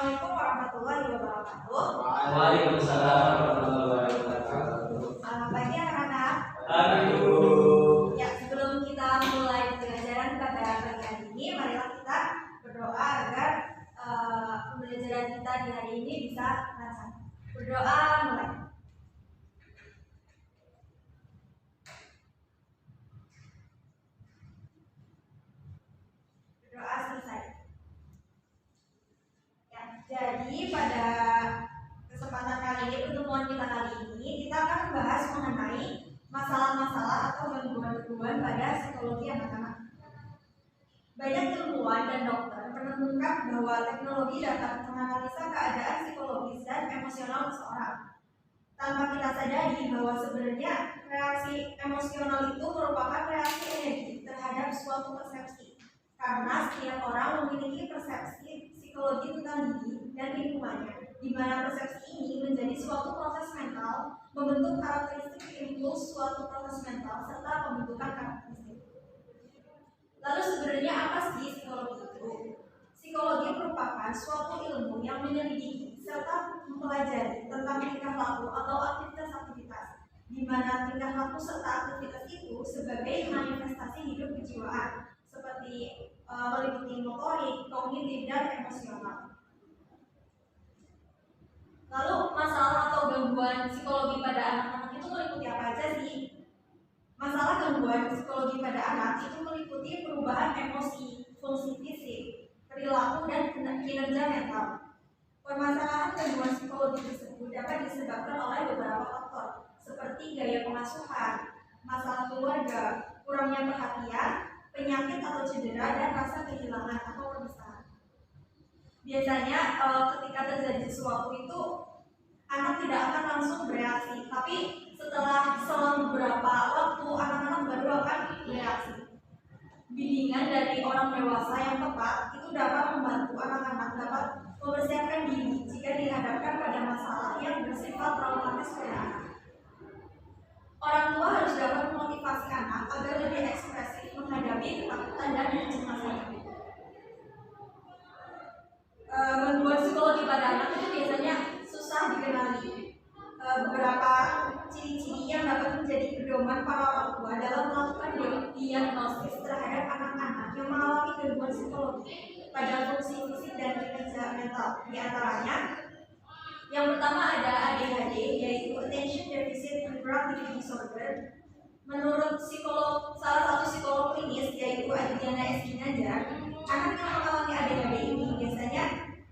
Assalamualaikum warahmatullahi wabarakatuh. Waalaikumsalam warahmatullahi wabarakatuh. Selamat pagi anak-anak. Halo. Ya, sebelum kita mulai pembelajaran pada pagi hari ini, marilah kita berdoa agar pembelajaran kita di hari ini bisa lancar. Berdoa mulai. Berdoa selesai. Ya, jadi pada kesempatan kali ini, pertemuan kita kali ini, kita akan membahas mengenai masalah-masalah atau gangguan-gangguan pada psikologi anak-anak. Banyak ilmuwan dan dokter menemukan bahwa teknologi dapat menganalisa keadaan psikologis dan emosional seseorang. Tanpa kita sadari bahwa sebenarnya reaksi emosional itu merupakan reaksi energi terhadap suatu persepsi. Karena setiap orang memiliki persepsi psikologi tentang diri dan lingkungannya, di mana persepsi ini menjadi suatu proses mental, membentuk karakteristik impuls suatu proses mental, serta pembentukan karakteristik. Lalu sebenarnya apa sih psikologi itu? Psikologi merupakan suatu ilmu yang menyelidiki serta mempelajari tentang tingkah laku atau aktivitas-aktivitas, di mana tingkah laku serta aktivitas itu sebagai manifestasi hidup kejiwaan, seperti meliputi motorik, kognitif, dan emosional. Lalu masalah atau gangguan psikologi pada anak-anak itu meliputi apa aja sih? Masalah gangguan psikologi pada anak itu meliputi perubahan emosi, fungsi fisik, perilaku, dan kinerja mental. Permasalahan gangguan psikologi tersebut dapat disebabkan oleh beberapa faktor, seperti gaya pengasuhan, masalah keluarga, kurangnya perhatian, penyakit atau cedera, dan rasa kehilangan atau perpisahan. Biasanya ketika terjadi sesuatu itu anak tidak akan langsung bereaksi, tapi setelah selang beberapa waktu anak-anak baru akan bereaksi. Bimbingan dari orang dewasa yang tepat itu dapat membantu anak-anak dapat mempersiapkan diri jika dihadapkan pada masalah yang bersifat traumatis pada anak. Orang tua harus dapat memotivasi anak agar lebih ekspresif menghadapi ketakutan dan kecemasan. Gangguan psikologi pada anak itu biasanya susah dikenali. Beberapa ciri-ciri yang dapat menjadi pedoman para orang tua dalam melakukan diagnosis terhadap anak-anak yang mengalami gangguan psikologi pada fungsi fisik dan kinerja mental. Di antaranya, yang pertama ada ADHD, yaitu Attention Deficit Hyperactivity Disorder. Menurut salah satu psikolog klinis, yaitu Adriana S. Ginanjar, anak yang mengalami ADHD ini biasanya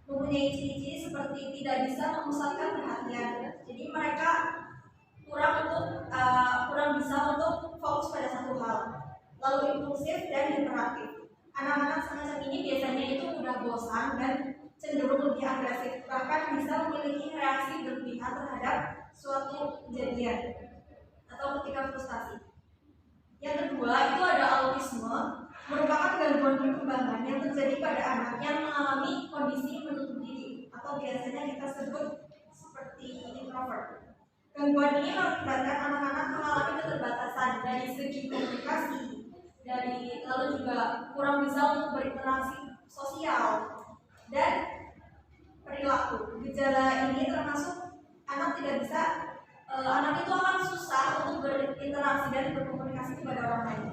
mempunyai ciri-ciri seperti tidak bisa memusatkan perhatian. Jadi mereka kurang bisa untuk fokus pada satu hal. Lalu impulsif dan hiperaktif. Anak-anak semacam ini biasanya itu mudah bosan dan cenderung lebih agresif, bahkan bisa memiliki reaksi berlebihan terhadap suatu kejadian atau ketika frustasi. Yang kedua itu ada autisme, merupakan gangguan perkembangan yang terjadi pada anak yang mengalami kondisi menutup diri atau biasanya kita sebut seperti introvert. Gangguan ini mengakibatkan anak-anak mengalami keterbatasan dari segi komunikasi, lalu juga kurang bisa untuk berinteraksi sosial dan perilaku. Gejala ini termasuk anak itu akan susah untuk berinteraksi dan berkomunikasi kepada orang lain.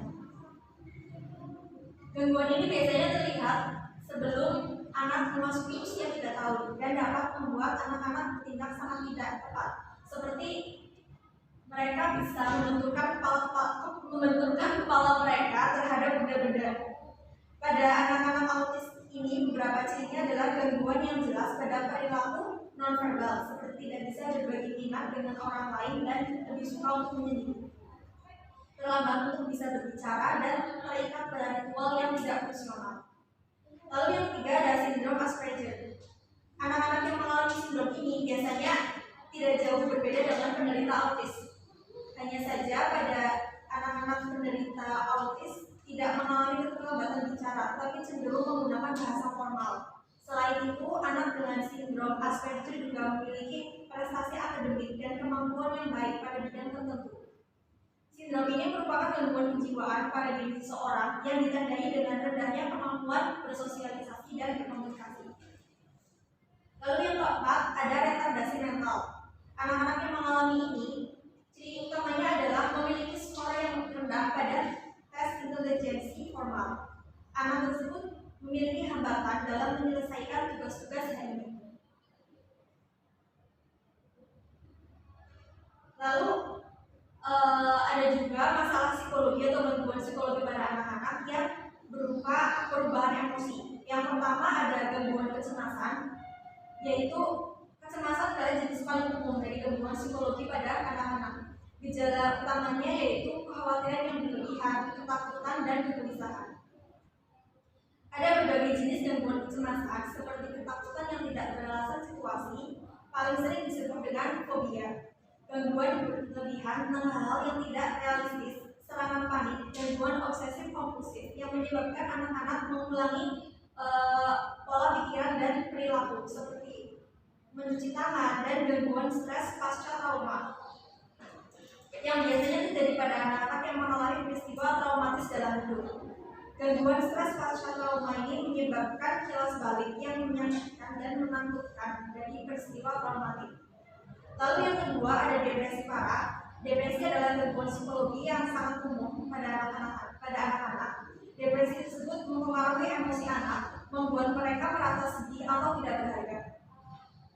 Gangguan ini biasanya terlihat sebelum anak memasuki usia 3 tahun dan dapat membuat anak-anak bertindak sangat tidak tepat. Seperti mereka bisa membenturkan kepala mereka terhadap benda-benda. Pada anak-anak autis ini beberapa cirinya adalah gangguan yang jelas pada perilaku nonverbal, seperti tidak bisa berbagi minat dengan orang lain dan lebih suka untuk menyendiri, terlambat untuk bisa berbicara, dan terikat pada ritual yang tidak fungsional. Lalu yang ketiga ada sindrom Asperger. Anak-anak yang mengalami sindrom ini biasanya tidak jauh berbeda dengan penderita autis. Hanya saja pada anak-anak penderita autis tidak mengalami keterlambatan bicara, tapi cenderung menggunakan bahasa formal. Selain itu, anak dengan sindrom Asperger juga memiliki prestasi akademik dan kemampuan yang baik pada bidang tertentu. Sindrom ini merupakan gangguan kejiwaan pada diri seseorang yang ditandai dengan rendahnya kemampuan bersosialisasi dan berkomunikasi. Lalu yang keempat, ada retardasi mental. Anak-anak yang mengalami ini, ciri utamanya adalah memiliki skor yang rendah pada tes intelijensi formal. Anak tersebut memiliki hambatan dalam menyelesaikan tugas-tugas hari. Lalu ada juga masalah psikologi atau gangguan psikologi pada anak-anak yang berupa perubahan emosi. Yang pertama ada gangguan kecemasan, yaitu kecemasan adalah jenis paling umum dari gangguan psikologi pada anak-anak. Gejala utamanya yaitu kekhawatiran yang berlebihan, ketakutan, dan kegelisahan. Ada berbagai jenis gangguan kecemasan seperti ketakutan yang tidak beralasan situasi, paling sering disebut dengan fobia. Gangguan berlebihan tentang hal-hal yang tidak realistis, serangan panik, gangguan obsesif kompulsif yang menyebabkan anak-anak mengulangi pola pikiran dan perilaku seperti mencuci tangan, dan gangguan stres pasca trauma yang biasanya terjadi pada anak-anak yang mengalami peristiwa traumatis dalam hidup. Gangguan stres pasca trauma ini menyebabkan kilas balik yang menyakitkan dan menakutkan dari peristiwa traumatik. Lalu yang kedua ada depresi parah. Depresi adalah gangguan psikologi yang sangat umum pada anak-anak. Depresi tersebut mempengaruhi emosi anak, membuat mereka merasa sedih atau tidak berharga.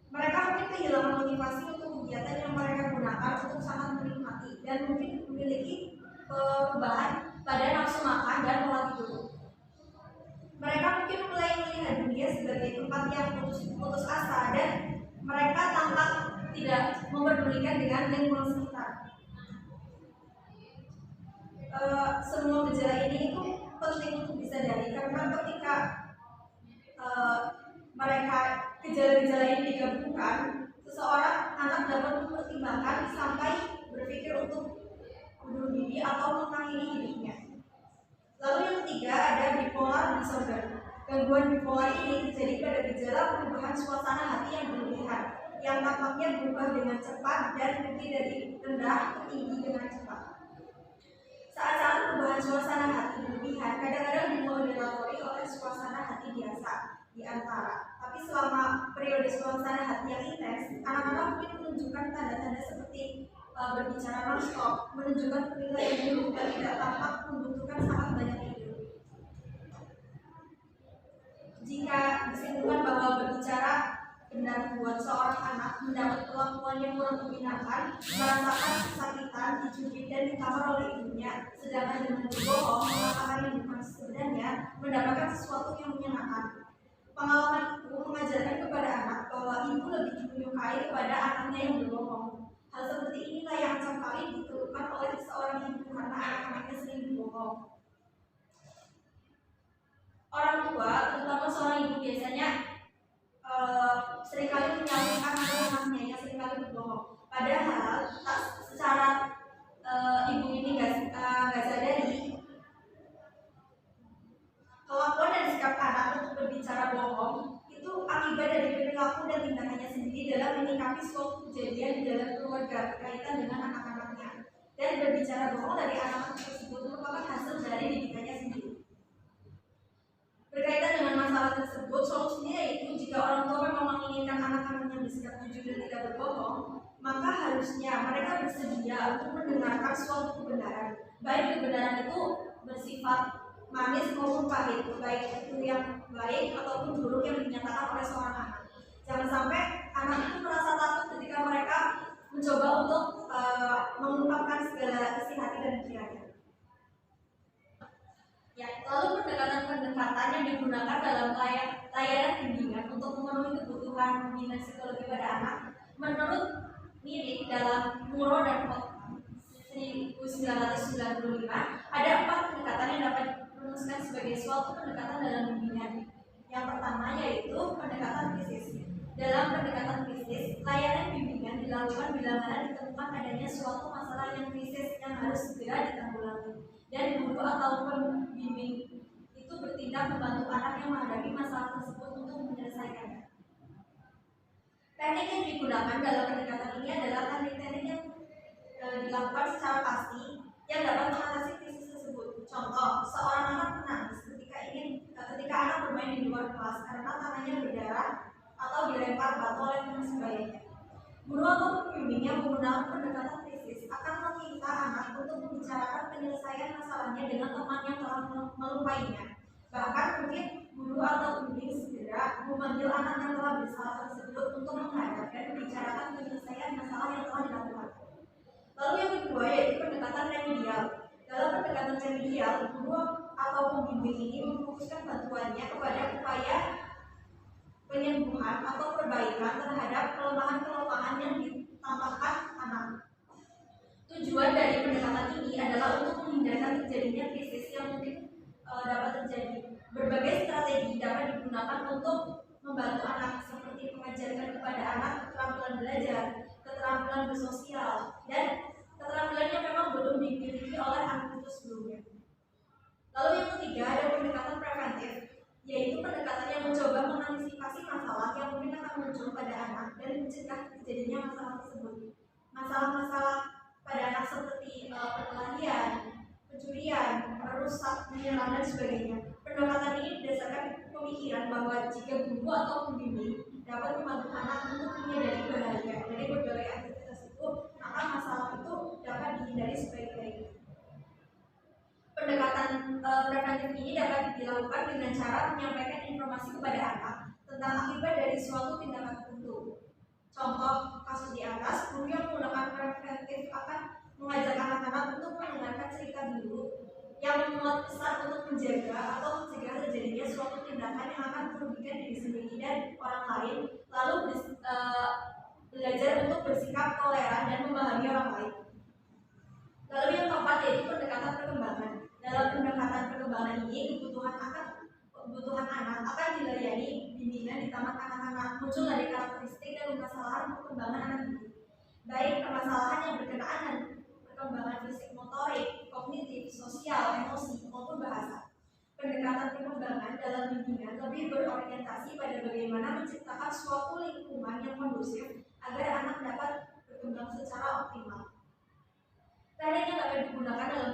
Mereka mungkin kehilangan motivasi untuk kegiatan yang mereka gunakan untuk sangat menikmati, dan mungkin memiliki perubahan pada nafsu makan dan pola tidur. Mereka mungkin mulai melihat dunia sebagai tempat yang putus asa, dan mereka tampak tidak memperdulikan dengan lingkungan sekitar. Semua gejala ini itu penting untuk disadari, karena ketika mereka gejala-gejala ini digabungkan, seseorang anak dapat mempertimbangkan sampai berpikir untuk bunuh diri atau mengakhiri hidupnya. Lalu yang ketiga ada bipolar disorder. Gangguan bipolar ini terjadi pada gejala perubahan suasana hati yang berlebihan, yang tampaknya berubah dengan cepat dan mungkin dari rendah ke tinggi dengan cepat. Saat-saat perubahan suasana hati berlebihan kadang-kadang dimoderatori oleh suasana hati biasa di antara. Tapi selama periode suasana hati yang intens, anak-anak mungkin menunjukkan tanda-tanda seperti berbicara non-stop, menunjukkan penilaian diri dan tidak tampak membutuhkan sangat banyak tidur. Jika disimpulkan bahwa berbicara benar buat seorang anak mendapat perlakuan yang kurang menyenangkan, merasakan kesakitan, dicubit dan dikamar oleh ibunya, sedangkan dengan berbohong mengatakan yang bukan sebenarnya, mendapatkan sesuatu yang menyenangkan. Pengalaman itu mengajarkan kepada anak bahwa ibu lebih menyukai kepada anaknya yang berbohong. Hal seperti inilah yang acap kali dikeluhkan oleh seorang ibu karena anak-anaknya sering berbohong. Orang tua, terutama seorang ibu, biasanya seringkali menyalahkan anaknya yang seringkali berbohong. Padahal secara ibu ini nggak sadari kelakuan dan sikap anak untuk berbicara bohong itu akibat dari perilaku dan tindakannya sendiri dalam menyikapi suatu kejadian di dalam keluarga berkaitan dengan anak-anaknya. Dan berbicara bohong dari anak-anak tersebut merupakan hasil dari didikannya sendiri. Berkaitan dengan masalah tersebut, solusinya yaitu jika orang tua memang menginginkan anak-anaknya bersikap jujur dan tidak berbohong, maka harusnya mereka bersedia untuk mendengarkan suatu kebenaran. Baik kebenaran itu bersifat manis maupun pahit, baik itu yang baik ataupun buruk yang dinyatakan oleh seorang anak. Jangan sampai anak itu merasa takut ketika mereka mencoba untuk mengungkapkan segala isi hati dan pikirannya. Ya, lalu pendekatan-pendekatan yang digunakan dalam layanan bimbingan untuk memenuhi kebutuhan bimbingan psikologi pada anak, menurut Mirik dalam Muro dan 1995, ada 4 pendekatan yang dapat dirumuskan sebagai suatu pendekatan dalam bimbingan. Yang pertama yaitu pendekatan krisis. Dalam pendekatan krisis, layanan bimbingan dilakukan bila mana ditemukan adanya suatu masalah yang krisis yang harus segera ditanggulangi, dan guru atau pembimbing itu bertindak membantu anak yang menghadapi masalah tersebut untuk menyelesaikannya. Teknik yang digunakan dalam pendekatan ini adalah teknik-teknik yang dilakukan secara pasti yang dapat mengatasi krisis tersebut. Contoh, seorang anak menangis ketika anak bermain di luar kelas karena tangannya berdarah atau dilempar Guru atau pembimbing yang menggunakan pendekatan krisis akan meminta anak untuk membicarakan penyelesaian masalahnya dengan teman yang telah melupainya. Bahkan mungkin guru atau pembimbing segera memanggil anak yang telah bersalah tersebut untuk menghadap dan membicarakan penyelesaian masalah yang telah dilakukan. Lalu yang kedua yaitu pendekatan remedial. Dalam pendekatan remedial, guru atau pembimbing ini memfokuskan bantuannya kepada upaya penyembuhan atau perbaikan terhadap kelemahan-kelemahan yang ditampakkan anak. Tujuan dari pendekatan ini adalah untuk menghindarkan terjadinya krisis yang mungkin dapat terjadi. Berbagai strategi dapat digunakan untuk membantu anak, seperti mengajarkan kepada anak keterampilan belajar, keterampilan bersosial, dan keterampilan yang memang belum dimiliki oleh anak itu sebelumnya. Lalu yang ketiga ada pendekatan preventif, yaitu pendekatan yang mencoba mengantisipasi masalah yang mungkin akan muncul pada anak dan mencegah terjadinya masalah tersebut. Masalah-masalah pada anak seperti perkelahian, pencurian, merusak, menyerang, dan sebagainya. Pendekatan ini berdasarkan pemikiran bahwa jika guru atau pembimbing dapat membantu anak untuk menyadari bahaya dari berbagai aktivitas itu, maka masalah itu dapat dihindari sebaik-baiknya. Pendekatan preventif ini dapat dilakukan dengan cara menyampaikan informasi kepada anak tentang akibat dari suatu tindakan tertentu. Contoh kasus di atas, guru yang menggunakan preventif akan mengajak anak-anak untuk mendengarkan cerita dulu yang memuat pesan untuk menjaga atau mencegah terjadinya suatu tindakan yang akan merugikan diri sendiri dan orang lain, lalu belajar untuk bersikap toleran dan memahami orang lain. Lalu yang keempat yaitu pendekatan perkembangan. Dalam pendekatan perkembangan ini, kebutuhan anak akan dilayani bimbingan di taman anak-anak muncul dari karakteristik dan permasalahan perkembangan anak ini, baik permasalahan yang berkenaan dengan perkembangan fisik, motorik, kognitif, sosial, emosi, maupun bahasa. Pendekatan perkembangan dalam bimbingan lebih berorientasi pada bagaimana menciptakan suatu lingkungan yang kondusif agar anak dapat berkembang secara optimal. Teknik yang dapat digunakan dalam